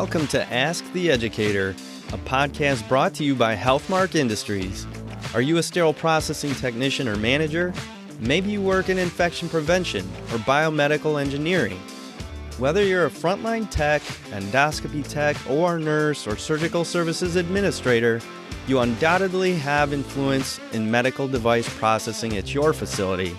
Welcome to Ask the Educator, a podcast brought to you by Healthmark Industries. Are you a sterile processing technician or manager? Maybe you work in infection prevention or biomedical engineering. Whether you're a frontline tech, endoscopy tech, OR nurse, or surgical services administrator, you undoubtedly have influence in medical device processing at your facility.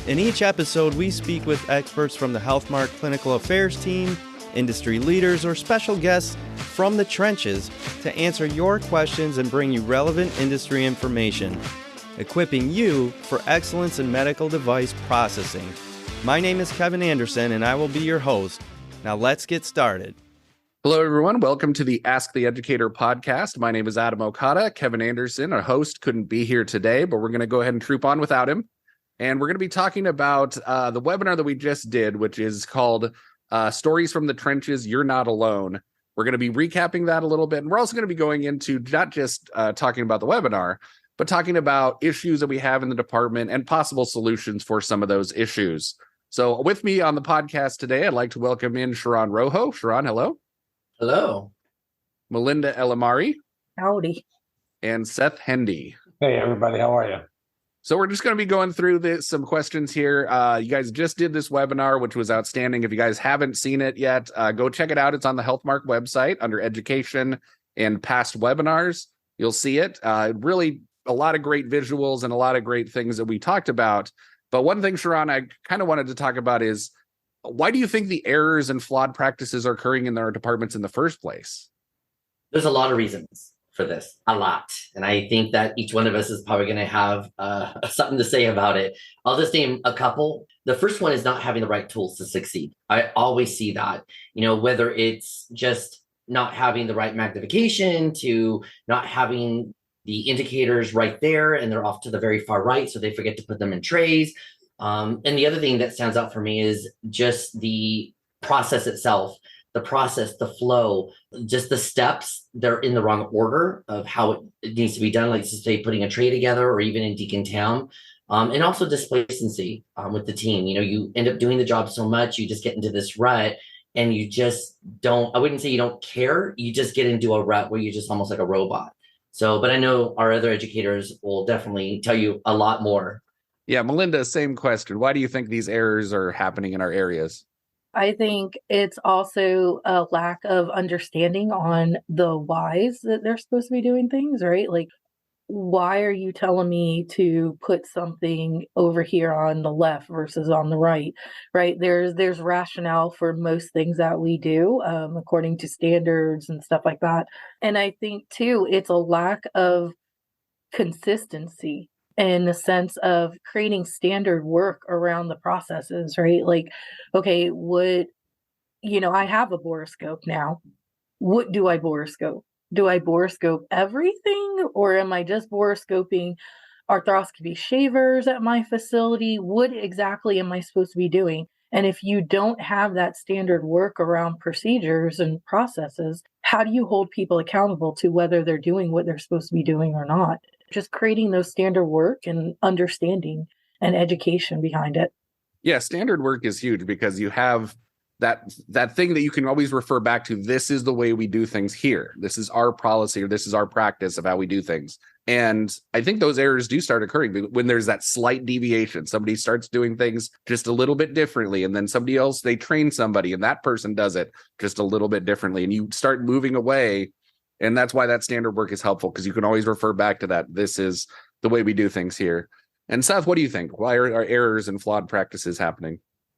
In each episode, we speak with experts from the Healthmark Clinical Affairs team, industry leaders, or special guests from the trenches to answer your questions and bring you relevant industry information, equipping you for excellence in medical device processing. My name is Kevin Anderson, and I will be your host. Now let's get started. Hello, everyone. Welcome to the Ask the Educator podcast. My name is Adam Okada. Kevin Anderson, our host, couldn't be here today, but we're going to go ahead and troop on without him. And we're going to be talking about the webinar that we just did, which is called Stories from the Trenches, You're Not Alone. We're going to be recapping that a little bit. And we're also going to be going into not just talking about the webinar, but talking about issues that we have in the department and possible solutions for some of those issues. So with me on the podcast today, I'd like to welcome in Cheron Rojo. Cheron, hello. Hello. Malinda Elamari. Howdy. And Seth Hendy. Hey, everybody. How are you? So we're just going to be going through some questions here. You guys just did this webinar, which was outstanding. If you guys haven't seen it yet, go check it out. It's on the Healthmark website under education and past webinars. You'll see it. Really a lot of great visuals and a lot of great things that we talked about. But one thing, Cheron, I kind of wanted to talk about is, why do you think the errors and flawed practices are occurring in our departments in the first place? There's a lot of reasons for this, a lot. And I think that each one of us is probably going to have something to say about it. I'll just name a couple. The first one is not having the right tools to succeed. I always see that, whether it's just not having the right magnification to not having the indicators right there and they're off to the very far right, so they forget to put them in trays. And the other thing that stands out for me is just the process itself. The process, the flow, just the steps, they're in the wrong order of how it needs to be done, like say putting a tray together or even in decontam. And also displacency with the team. You end up doing the job so much, you just get into this rut and you just don't, I wouldn't say you don't care, you just get into a rut where you're just almost like a robot. So, but I know our other educators will definitely tell you a lot more. Yeah, Malinda, same question. Why do you think these errors are happening in our areas? I think it's also a lack of understanding on the whys that they're supposed to be doing things, right? Like, why are you telling me to put something over here on the left versus on the right, right? There's rationale for most things that we do according to standards and stuff like that. And I think, too, it's a lack of consistency in the sense of creating standard work around the processes, right? Like, okay, I have a borescope now. What do I borescope? Do I borescope everything, or am I just borescoping arthroscopy shavers at my facility? What exactly am I supposed to be doing? And if you don't have that standard work around procedures and processes, how do you hold people accountable to whether they're doing what they're supposed to be doing or not? Just creating those standard work and understanding and education behind it. Yeah, standard work is huge because you have that thing that you can always refer back to. This is the way we do things here. This is our policy, or this is our practice of how we do things. And I think those errors do start occurring when there's that slight deviation. Somebody starts doing things just a little bit differently, and then somebody else, they train somebody and that person does it just a little bit differently, and you start moving away. And that's why that standard work is helpful, because you can always refer back to that. This is the way we do things here. And Seth, what do you think? Why are our errors and flawed practices happening?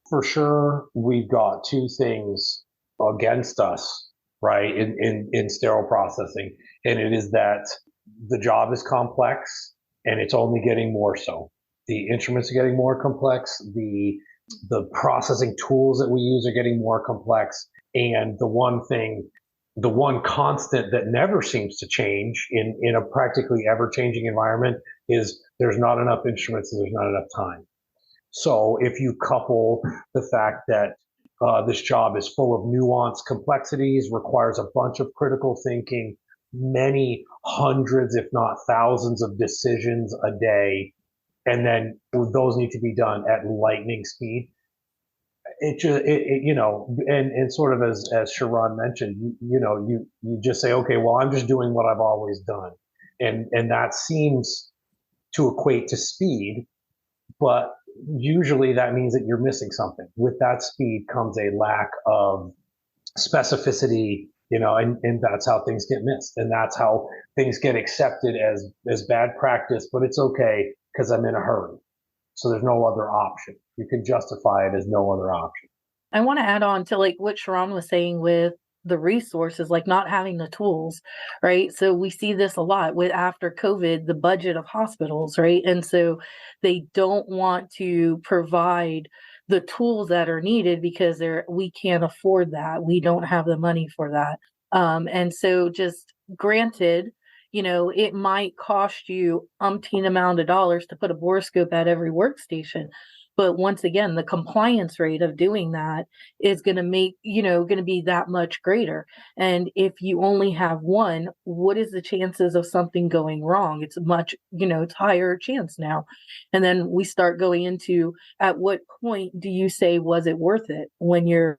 For sure, we've got two things against us, right, in sterile processing. And it is that the job is complex and it's only getting more so. The instruments are getting more complex. The processing tools that we use are getting more complex. And the one constant that never seems to change in a practically ever-changing environment is there's not enough instruments and there's not enough time. So if you couple the fact that this job is full of nuanced complexities, requires a bunch of critical thinking, many hundreds, if not thousands of decisions a day, and then those need to be done at lightning speed, and sort of as Cheron mentioned, you just say, okay, well, I'm just doing what I've always done, and that seems to equate to speed, but usually that means that you're missing something. With that speed comes a lack of specificity, and that's how things get missed, and that's how things get accepted as bad practice, but it's okay because I'm in a hurry. So there's no other option. You can justify it as no other option. I want to add on to like what Cheron was saying with the resources, like not having the tools, right? So we see this a lot with after COVID, the budget of hospitals, right? And so they don't want to provide the tools that are needed because we can't afford that. We don't have the money for that. And so just granted, it might cost you umpteen amount of dollars to put a borescope at every workstation. But once again, the compliance rate of doing that is going to be that much greater. And if you only have one, what is the chances of something going wrong? It's much, it's higher chance now. And then we start going into, at what point do you say, was it worth it when you're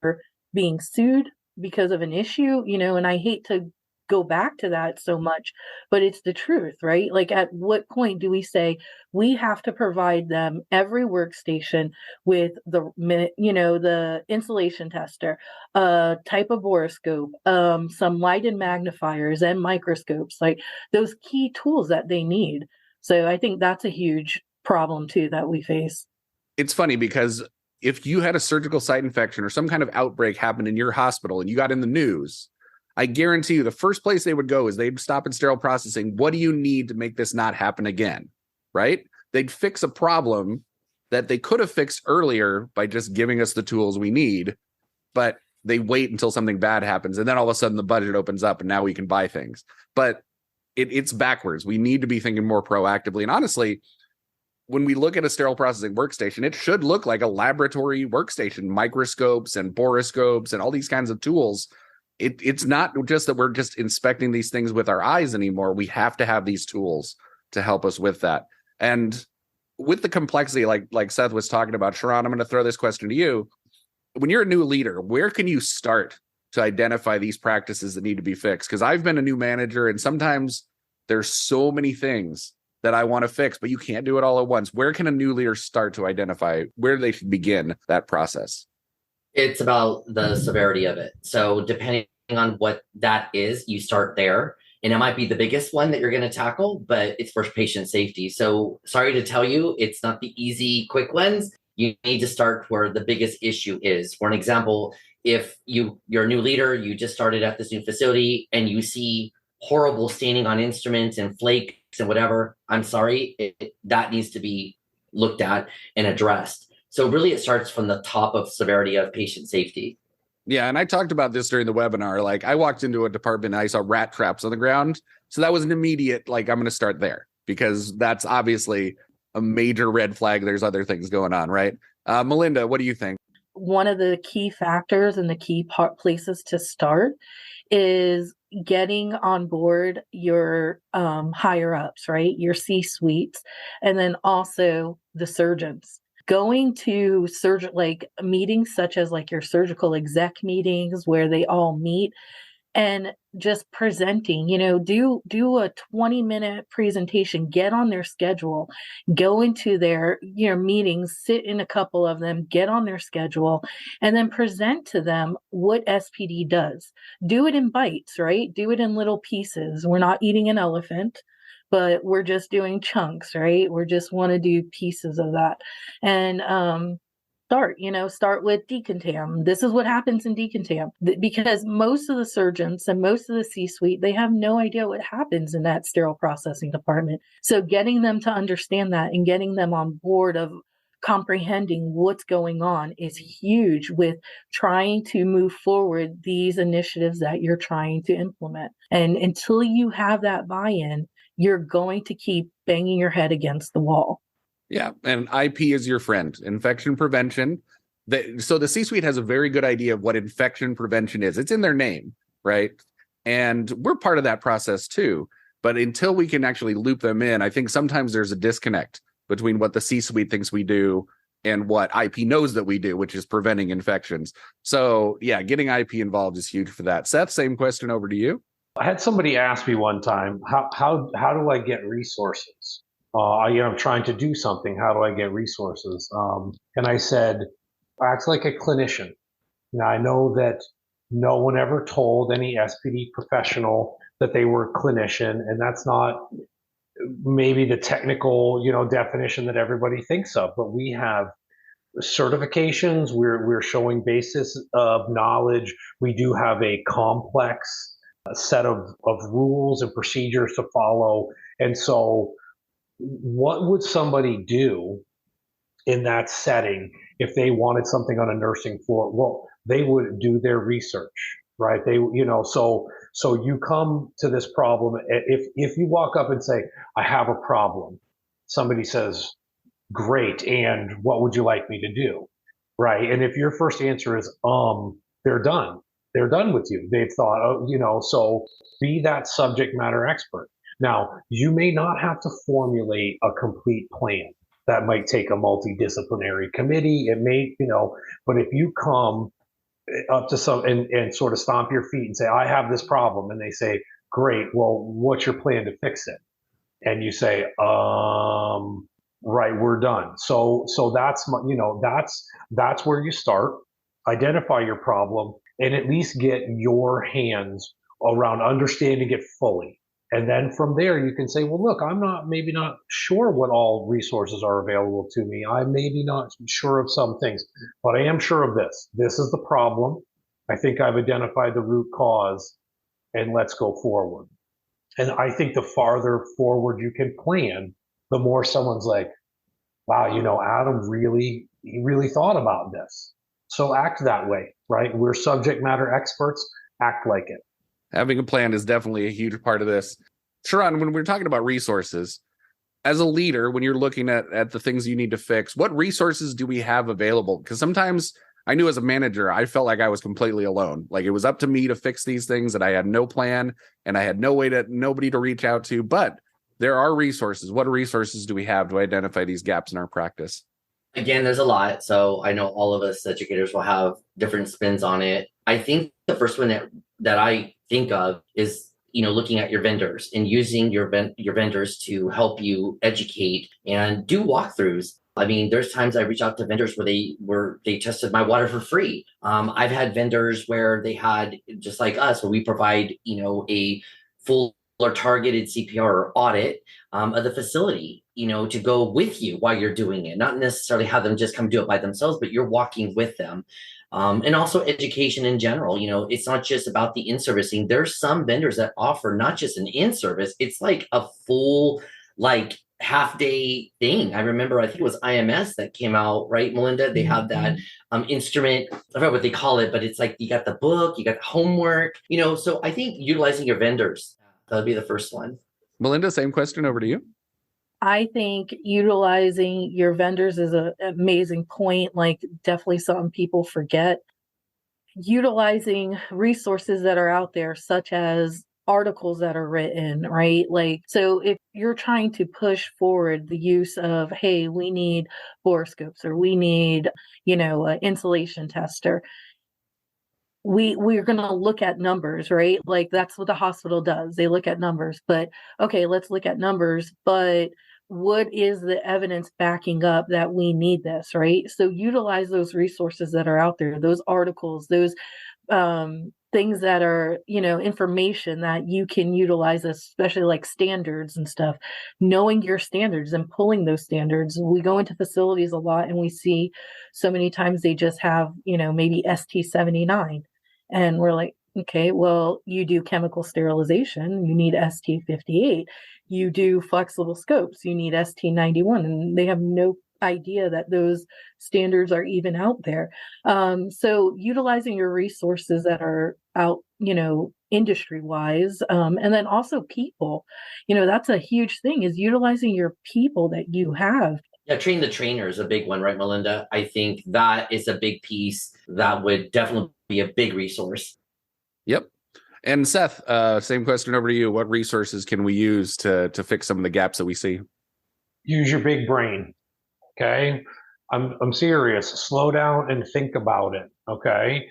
being sued because of an issue? And I hate to go back to that so much, but it's the truth, right? Like, at what point do we say we have to provide them every workstation with the insulation tester, type of borescope, some light and magnifiers and microscopes, like those key tools that they need. So I think that's a huge problem too that we face. It's funny because if you had a surgical site infection or some kind of outbreak happened in your hospital and you got in the news, I guarantee you the first place they would go is they'd stop at sterile processing. What do you need to make this not happen again? Right? They'd fix a problem that they could have fixed earlier by just giving us the tools we need, but they wait until something bad happens. And then all of a sudden the budget opens up and now we can buy things. But it's backwards. We need to be thinking more proactively. And honestly, when we look at a sterile processing workstation, it should look like a laboratory workstation, microscopes and borescopes and all these kinds of tools. It's not just that we're just inspecting these things with our eyes anymore. We have to have these tools to help us with that. And with the complexity, like Seth was talking about, Cheron, I'm going to throw this question to you. When you're a new leader, where can you start to identify these practices that need to be fixed? Because I've been a new manager, and sometimes there's so many things that I want to fix, but you can't do it all at once. Where can a new leader start to identify where they should begin that process? It's about the severity of it. So depending on what that is, you start there. And it might be the biggest one that you're going to tackle, but it's for patient safety. So sorry to tell you, it's not the easy, quick ones. You need to start where the biggest issue is. For an example, if you're a new leader, you just started at this new facility and you see horrible staining on instruments and flakes and whatever, I'm sorry, that needs to be looked at and addressed. So really, it starts from the top of severity of patient safety. Yeah, and I talked about this during the webinar. Like, I walked into a department and I saw rat traps on the ground. So that was an immediate, I'm going to start there, because that's obviously a major red flag. There's other things going on, right? Malinda, what do you think? One of the key factors and the key places to start is getting on board your higher ups, right? Your C-suites, and then also the surgeons. Going to meetings such as like your surgical exec meetings where they all meet and just presenting, do a 20-minute presentation, get on their schedule, go into their meetings, sit in a couple of them, get on their schedule, and then present to them what SPD does. Do it in bites, right? Do it in little pieces. We're not eating an elephant, but we're just doing chunks, right? We just want to do pieces of that. And start with decontam. This is what happens in decontam, because most of the surgeons and most of the C-suite, they have no idea what happens in that sterile processing department. So getting them to understand that and getting them on board of comprehending what's going on is huge with trying to move forward these initiatives that you're trying to implement. And until you have that buy-in, you're going to keep banging your head against the wall. Yeah, and IP is your friend. Infection prevention. So the C-suite has a very good idea of what infection prevention is. It's in their name, right? And we're part of that process too. But until we can actually loop them in, I think sometimes there's a disconnect between what the C-suite thinks we do and what IP knows that we do, which is preventing infections. So yeah, getting IP involved is huge for that. Seth, same question over to you. I had somebody ask me one time, how do I get resources? I'm trying to do something. How do I get resources? And I said, act like a clinician. Now, I know that no one ever told any SPD professional that they were a clinician, and that's not maybe the technical, definition that everybody thinks of, but we have certifications. We're showing basis of knowledge. We do have a complex set of rules and procedures to follow. And so what would somebody do in that setting if they wanted something on a nursing floor? Well, they would do their research, right? So you come to this problem. If you walk up and say, I have a problem, somebody says, great, and what would you like me to do? Right. And if your first answer is, they're done. They're done with you. They've thought, so be that subject matter expert. Now, you may not have to formulate a complete plan. That might take a multidisciplinary committee. It may, but if you come up to some and sort of stomp your feet and say, I have this problem, and they say, great, well, what's your plan to fix it? And you say, right, we're done. So that's that's where you start. Identify your problem and at least get your hands around understanding it fully. And then from there, you can say, well, look, I'm maybe not sure what all resources are available to me. I'm maybe not sure of some things, but I am sure of this. This is the problem. I think I've identified the root cause, and let's go forward. And I think the farther forward you can plan, the more someone's like, wow, Adam really thought about this. So act that way, right? We're subject matter experts. Act like it. Having a plan is definitely a huge part of this. Cheron, when we're talking about resources, as a leader, when you're looking at the things you need to fix, what resources do we have available? Because sometimes I knew as a manager, I felt like I was completely alone. Like it was up to me to fix these things, and I had no plan, and I had nobody to reach out to. But there are resources. What resources do we have to identify these gaps in our practice? Again, there's a lot. So I know all of us educators will have different spins on it. I think the first one that I think of is, looking at your vendors and using your vendors to help you educate and do walkthroughs. I mean, there's times I reach out to vendors where they tested my water for free. I've had vendors where they had, just like us, where we provide, a full or targeted CPR audit of the facility, to go with you while you're doing it, not necessarily have them just come do it by themselves, but you're walking with them. And also education in general. It's not just about the in-servicing. There's some vendors that offer not just an in-service, it's like a full, half-day thing. I remember, I think it was IMS that came out, right, Malinda? They have that instrument, I forgot what they call it, but it's like you got the book, you got the homework, so I think utilizing your vendors, that would be the first one. Malinda, same question over to you. I think utilizing your vendors is an amazing point, definitely something people forget. Utilizing resources that are out there, such as articles that are written, right? So if you're trying to push forward the use of, hey, we need boroscopes, or we need, an insulation tester, we're going to look at numbers, right? That's what the hospital does. They look at numbers, but okay, let's look at numbers, but what is the evidence backing up that we need this, right? So utilize those resources that are out there, those articles, those things that are, information that you can utilize, especially like standards and stuff, knowing your standards and pulling those standards. We go into facilities a lot and we see so many times they just have, maybe ST79. And we're like, okay, well, you do chemical sterilization, you need ST58. You do flexible scopes, you need ST91. And they have no idea that those standards are even out there. So utilizing your resources that are out, industry wise, and then also people, that's a huge thing, is utilizing your people that you have. Yeah, train the trainer is a big one, right, Malinda? I think that is a big piece that would definitely be a big resource. Yep. And Seth, same question over to you. What resources can we use to fix some of the gaps that we see? Use your big brain. Okay. I'm serious. Slow down and think about it. Okay.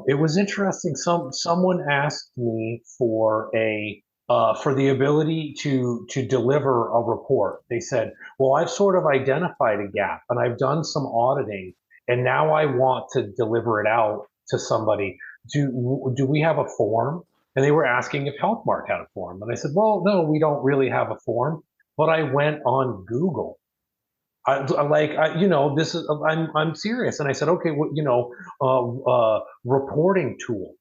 It was interesting. Someone asked me for the ability to deliver a report. They said, well, I've sort of identified a gap and I've done some auditing and now I want to deliver it out to somebody. Do we have a form? And they were asking if Healthmark had a form. And I said, well, no, we don't really have a form. But I went on Google. This is, I'm serious. And I said, okay, reporting tool.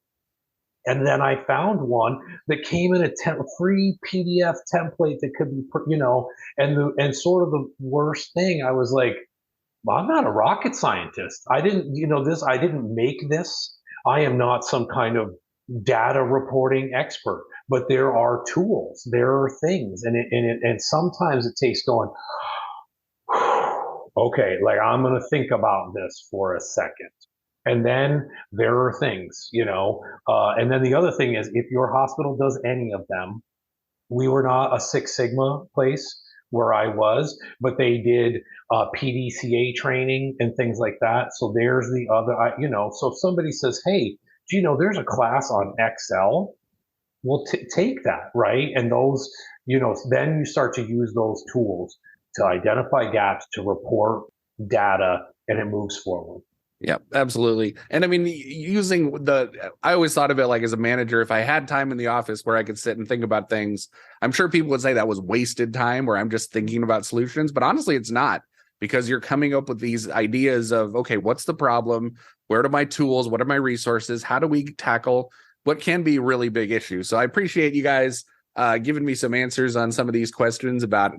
And then I found one that came in a free PDF template that could be, and sort of the worst thing, I was like, well, I'm not a rocket scientist. I didn't make this. I am not some kind of data reporting expert, but there are tools, there are things, and sometimes it takes going, okay, like I'm going to think about this for a second. And then there are things, and then the other thing is if your hospital does any of them, we were not a Six Sigma place where I was, but they did PDCA training and things like that. So there's the other, so if somebody says, hey, there's a class on Excel, well, take that, right? And those, then you start to use those tools to identify gaps, to report data, and it moves forward. Yeah, absolutely. And I mean, I always thought of it like as a manager, if I had time in the office where I could sit and think about things, I'm sure people would say that was wasted time where I'm just thinking about solutions. But honestly, it's not, because you're coming up with these ideas of, okay, what's the problem? Where are my tools? What are my resources? How do we tackle what can be really big issues? So I appreciate you guys giving me some answers on some of these questions about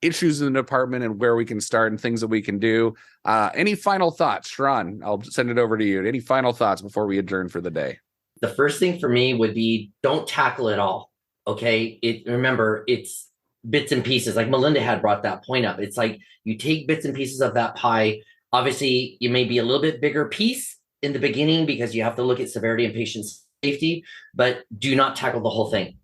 issues in the department and where we can start and things that we can do. Any final thoughts, Cheron? I'll send it over to you. Any final thoughts before we adjourn for the day? The first thing for me would be don't tackle it all. Okay. Remember, it's bits and pieces. Like Malinda had brought that point up. It's like you take bits and pieces of that pie. Obviously, you may be a little bit bigger piece in the beginning because you have to look at severity and patient safety, but do not tackle the whole thing.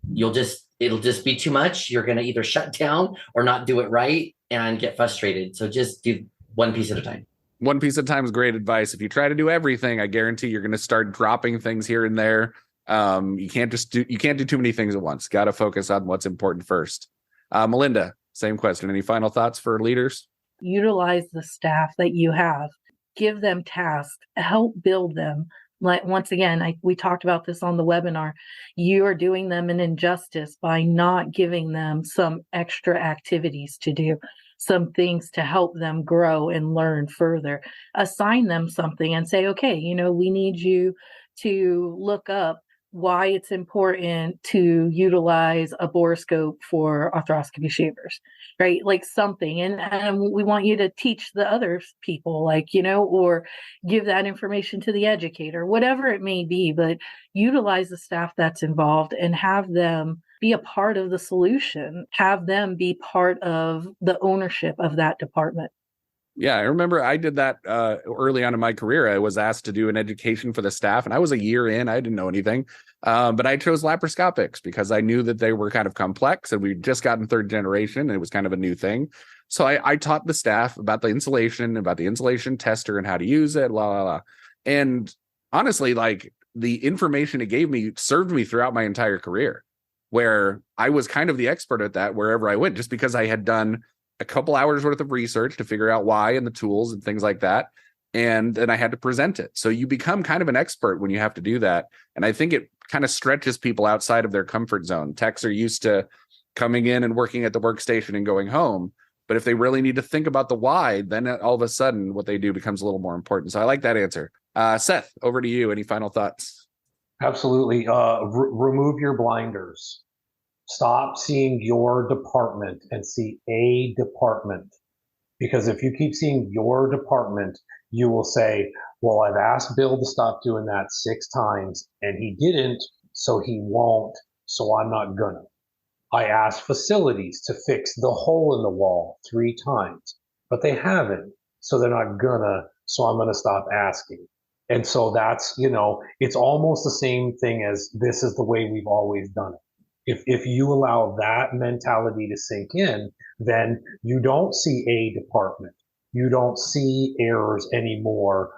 It'll just be too much. You're going to either shut down or not do it right and get frustrated. So just do one piece at a time. One piece at a time is great advice. If you try to do everything, I guarantee you're going to start dropping things here and there. You can't do too many things at once. Got to focus on what's important first. Malinda, same question. Any final thoughts for leaders? Utilize the staff that you have. Give them tasks. Help build them. Like, once again, we talked about this on the webinar. You are doing them an injustice by not giving them some extra activities to do, some things to help them grow and learn further. Assign them something and say, okay, we need you to look up why it's important to utilize a borescope for arthroscopy shavers, right? Like something. And we want you to teach the other people, or give that information to the educator, whatever it may be, but utilize the staff that's involved and have them be a part of the solution, have them be part of the ownership of that department. Yeah, I remember I did that early on in my career. I was asked to do an education for the staff, and I was a year in. I didn't know anything, but I chose laparoscopics because I knew that they were kind of complex, and we'd just gotten third generation, and it was kind of a new thing. So I taught the staff about the insulation tester and how to use it, la, la, la. And honestly, like, the information it gave me served me throughout my entire career, where I was kind of the expert at that wherever I went, just because I had done a couple hours worth of research to figure out why and the tools and things like that. And then I had to present it. So you become kind of an expert when you have to do that. And I think it kind of stretches people outside of their comfort zone. Techs are used to coming in and working at the workstation and going home. But if they really need to think about the why, then all of a sudden what they do becomes a little more important. So I like that answer. Seth, over to you. Any final thoughts? Absolutely. Remove your blinders. Stop seeing your department and see a department. Because if you keep seeing your department, you will say, well, I've asked Bill to stop doing that 6 times and he didn't, so he won't, so I'm not gonna. I asked facilities to fix the hole in the wall 3 times, but they haven't, so they're not gonna, so I'm gonna stop asking. And so that's, it's almost the same thing as this is the way we've always done it. If you allow that mentality to sink in, then you don't see a department. You don't see errors anymore.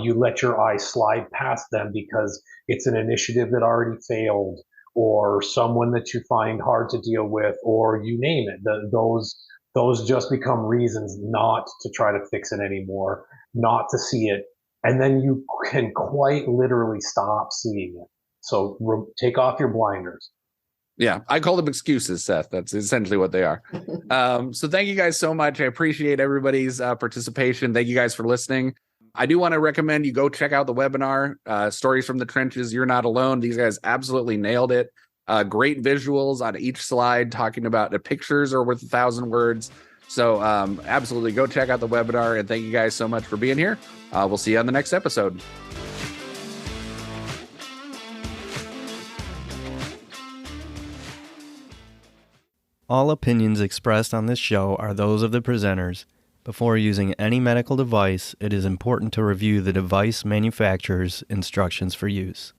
You let your eyes slide past them because it's an initiative that already failed, or someone that you find hard to deal with, or you name it. Those just become reasons not to try to fix it anymore, not to see it. And then you can quite literally stop seeing it. So take off your blinders. Yeah, I call them excuses, Seth. That's essentially what they are. So thank you guys so much. I appreciate everybody's participation. Thank you guys for listening. I do want to recommend you go check out the webinar, Stories from the Trenches. You're Not Alone. These guys absolutely nailed it. Great visuals on each slide talking about the pictures are worth 1,000 words. So absolutely go check out the webinar. And thank you guys so much for being here. We'll see you on the next episode. All opinions expressed on this show are those of the presenters. Before using any medical device, it is important to review the device manufacturer's instructions for use.